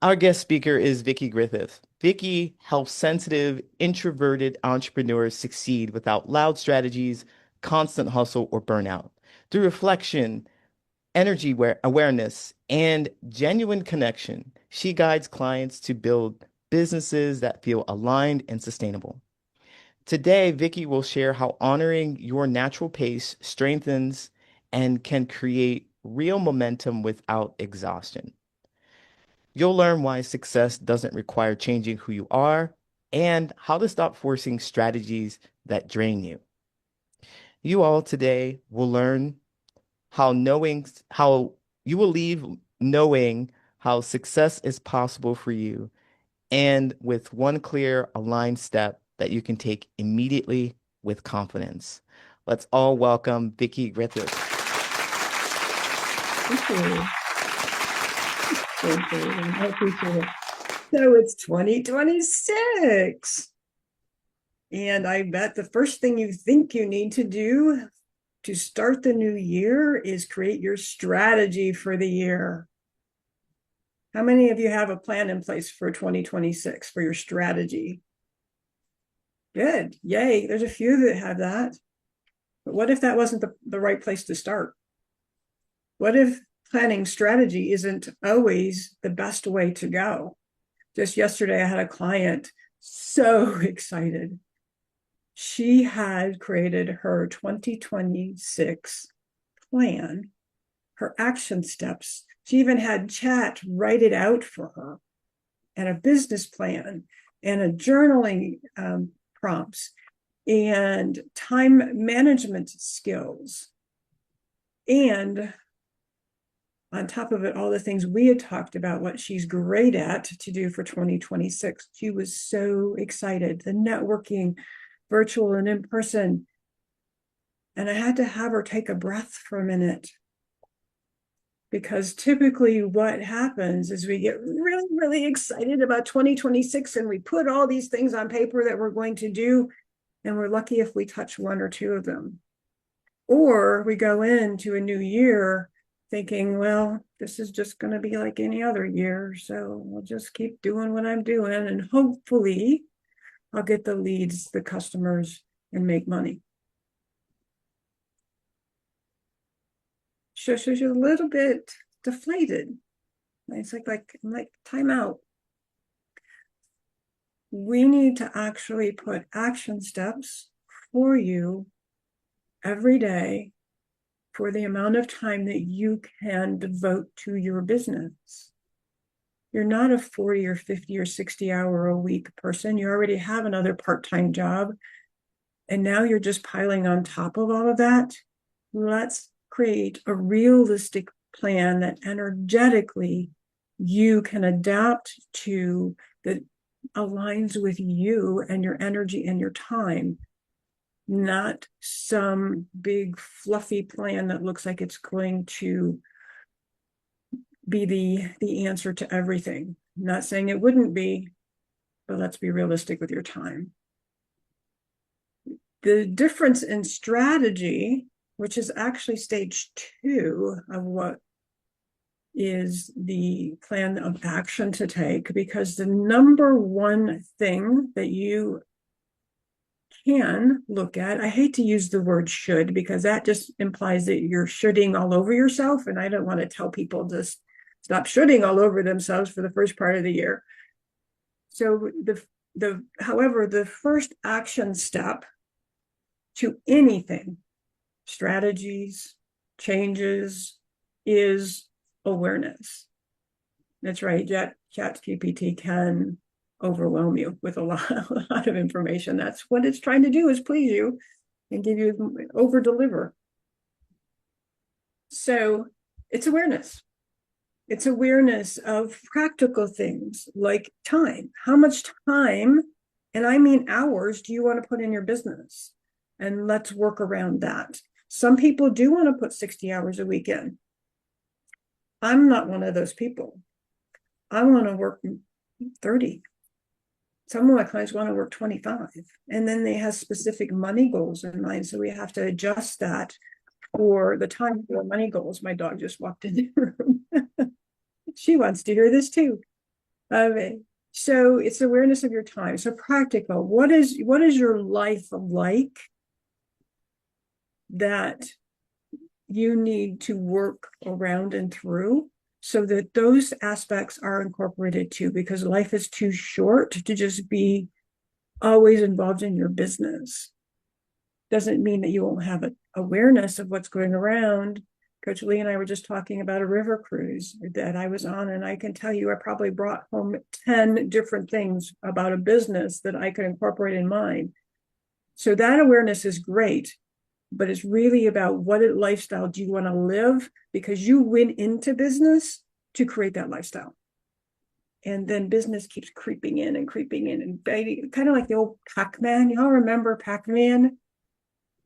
Our guest speaker is Vicky Griffith. Vicky helps sensitive, introverted entrepreneurs succeed without loud strategies, constant hustle, or burnout. Through reflection, awareness, and genuine connection, she guides clients to build businesses that feel aligned and sustainable. Today, Vicky will share how honoring your natural pace strengthens and can create real momentum without exhaustion. You'll learn why success doesn't require changing who you are and how to stop forcing strategies that drain you. You all today will learn how you will leave knowing how success is possible for you and with one clear aligned step that you can take immediately with confidence. Let's all welcome Vicky Griffith. Thank you. Thank you. I appreciate it. So it's 2026. And I bet the first thing you think you need to do to start the new year is create your strategy for the year. How many of you have a plan in place for 2026 for your strategy? Good. Yay. There's a few that have that. But what if that wasn't the right place to start? What if planning strategy isn't always the best way to go? Just yesterday, I had a client so excited. She had created her 2026 plan, her action steps. She even had chat write it out for her, and a business plan, and a journaling prompts, and time management skills. And on top of it, all the things we had talked about, what she's great at to do for 2026. She was so excited. The networking, virtual and in person. And I had to have her take a breath for a minute. Because typically what happens is we get really, really excited about 2026 and we put all these things on paper that we're going to do. And we're lucky if we touch one or two of them. Or we go into a new year thinking, well, this is just going to be like any other year. So I'll just keep doing what I'm doing. And hopefully I'll get the leads, the customers, and make money. So she's a little bit deflated. It's like time out. We need to actually put action steps for you every day for the amount of time that you can devote to your business. You're not a 40 or 50 or 60 hour a week person. You already have another part-time job. And now you're just piling on top of all of that. Let's create a realistic plan that energetically you can adapt to, that aligns with you and your energy and your time. Not some big fluffy plan that looks like it's going to be the answer to everything. I'm not saying it wouldn't be, but let's be realistic with your time. The difference in strategy, which is actually stage 2 of what is the plan of action to take, because the number one thing that you can look at, I hate to use the word should because that just implies that you're shoulding all over yourself. And I don't want to tell people to stop shoulding all over themselves for the first part of the year. So however, the first action step to anything, strategies, changes, is awareness. That's right. ChatGPT can overwhelm you with a lot of information. That's what it's trying to do, is please you and give you, over deliver. So it's awareness. It's awareness of practical things like time. How much time, and I mean hours, do you want to put in your business? And let's work around that. Some people do want to put 60 hours a week in. I'm not one of those people. I want to work 30. Some of my clients want to work 25. And then they have specific money goals in mind. So we have to adjust that for the time for money goals. My dog just walked in the room. She wants to hear this too. Um, so it's awareness of your time. So practical. What is your life like that you need to work around and through so that those aspects are incorporated too, because life is too short to just be always involved in your business. Doesn't mean that you won't have an awareness of what's going around. Coach Lee and I were just talking about a river cruise that I was on, and I can tell you I probably brought home 10 different things about a business that I could incorporate in mine. So that awareness is great, but it's really about what lifestyle do you want to live, because you went into business to create that lifestyle. And then business keeps creeping in and creeping in and kind of like the old Pac-Man. Y'all remember Pac-Man?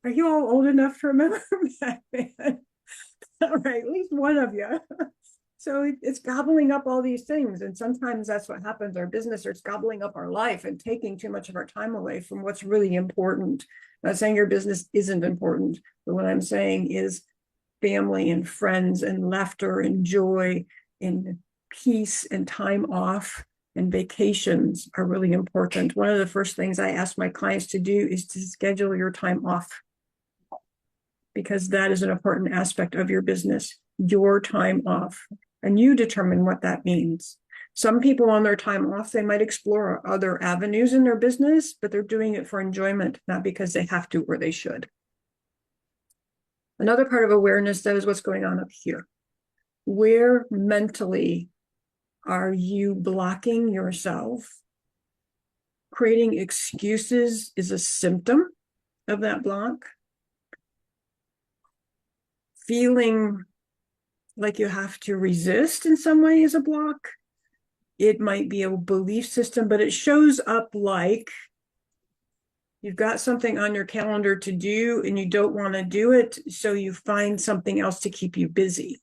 Are you all old enough to remember Pac-Man? All right, at least one of you. So it's gobbling up all these things. And sometimes that's what happens. Our business starts gobbling up our life and taking too much of our time away from what's really important. I'm not saying your business isn't important, but what I'm saying is family and friends and laughter and joy and peace and time off and vacations are really important. One of the first things I ask my clients to do is to schedule your time off, because that is an important aspect of your business, your time off. And you determine what that means. Some people on their time off, they might explore other avenues in their business, but they're doing it for enjoyment, not because they have to or they should. Another part of awareness, that is what's going on up here. Where mentally are you blocking yourself? Creating excuses is a symptom of that block. Feeling like you have to resist in some way is a block. It might be a belief system, but it shows up like you've got something on your calendar to do and you don't want to do it, so you find something else to keep you busy.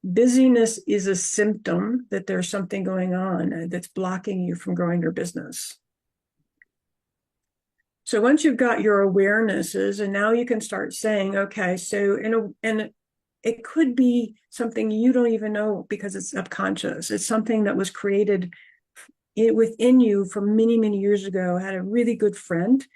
Busyness is a symptom that there's something going on that's blocking you from growing your business. So once you've got your awarenesses, and now you can start saying, okay, so and it could be something you don't even know because it's subconscious. It's something that was created within you from many, many years ago. I had a really good friend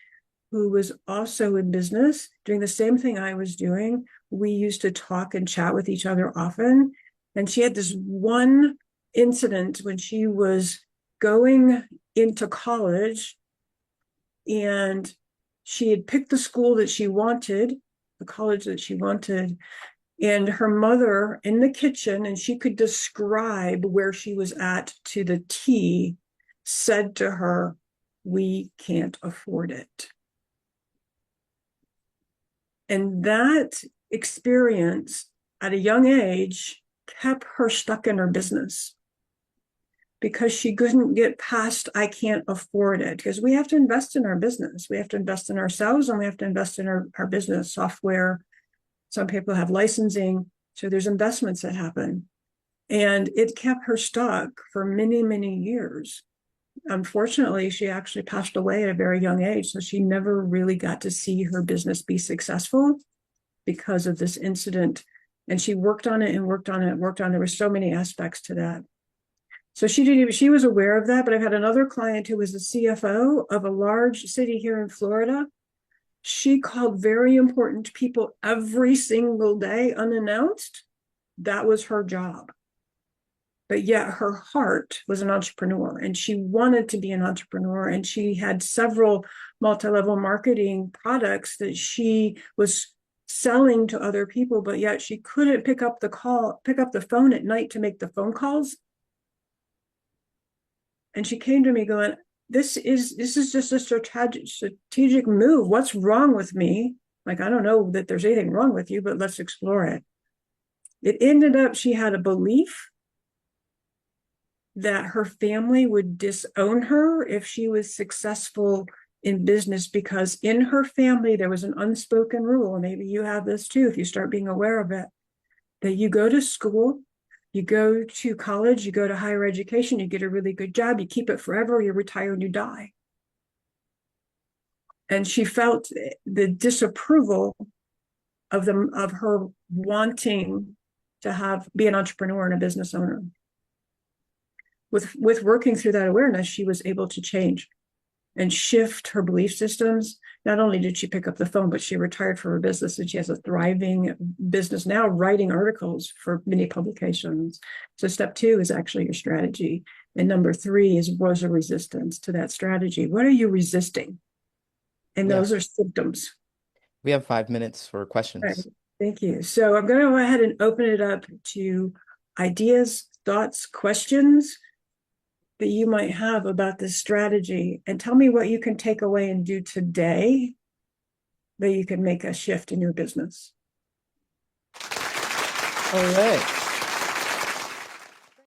who was also in business doing the same thing I was doing. We used to talk and chat with each other often. And she had this one incident when she was going into college, and she had picked the school that she wanted, the college that she wanted, and her mother in the kitchen, and she could describe where she was at to the T, said to her, "We can't afford it." And that experience at a young age kept her stuck in her business, because she couldn't get past, "I can't afford it." Because we have to invest in our business. We have to invest in ourselves, and we have to invest in our business software. Some people have licensing. So there's investments that happen. And it kept her stuck for many, many years. Unfortunately, she actually passed away at a very young age. So she never really got to see her business be successful because of this incident. And she worked on it and worked on it and worked on it. There were so many aspects to that. So she was aware of that. But I've had another client who was the CFO of a large city here in Florida. She called very important people every single day unannounced. That was her job. But yet her heart was an entrepreneur, and she wanted to be an entrepreneur. And she had several multi-level marketing products that she was selling to other people, but yet she couldn't pick up the phone at night to make the phone calls. And she came to me going, this is just a strategic move. What's wrong with me? Like, I don't know that there's anything wrong with you, but let's explore it. It ended up, she had a belief that her family would disown her if she was successful in business, because in her family there was an unspoken rule, and maybe you have this too if you start being aware of it, that you go to school, you go to college, you go to higher education, you get a really good job, you keep it forever, you retire and you die. And she felt the disapproval of her wanting to be an entrepreneur and a business owner. with working through that awareness, she was able to change and shift her belief systems. Not only did she pick up the phone, but she retired from her business and she has a thriving business now, writing articles for many publications. So step 2 is actually your strategy. And number 3 was a resistance to that strategy. What are you resisting? And Yeah. those are symptoms. We have 5 minutes for Right. questions. Thank you. So I'm going to go ahead and open it up to ideas, thoughts, questions that you might have about this strategy, and tell me what you can take away and do today that you can make a shift in your business. All right.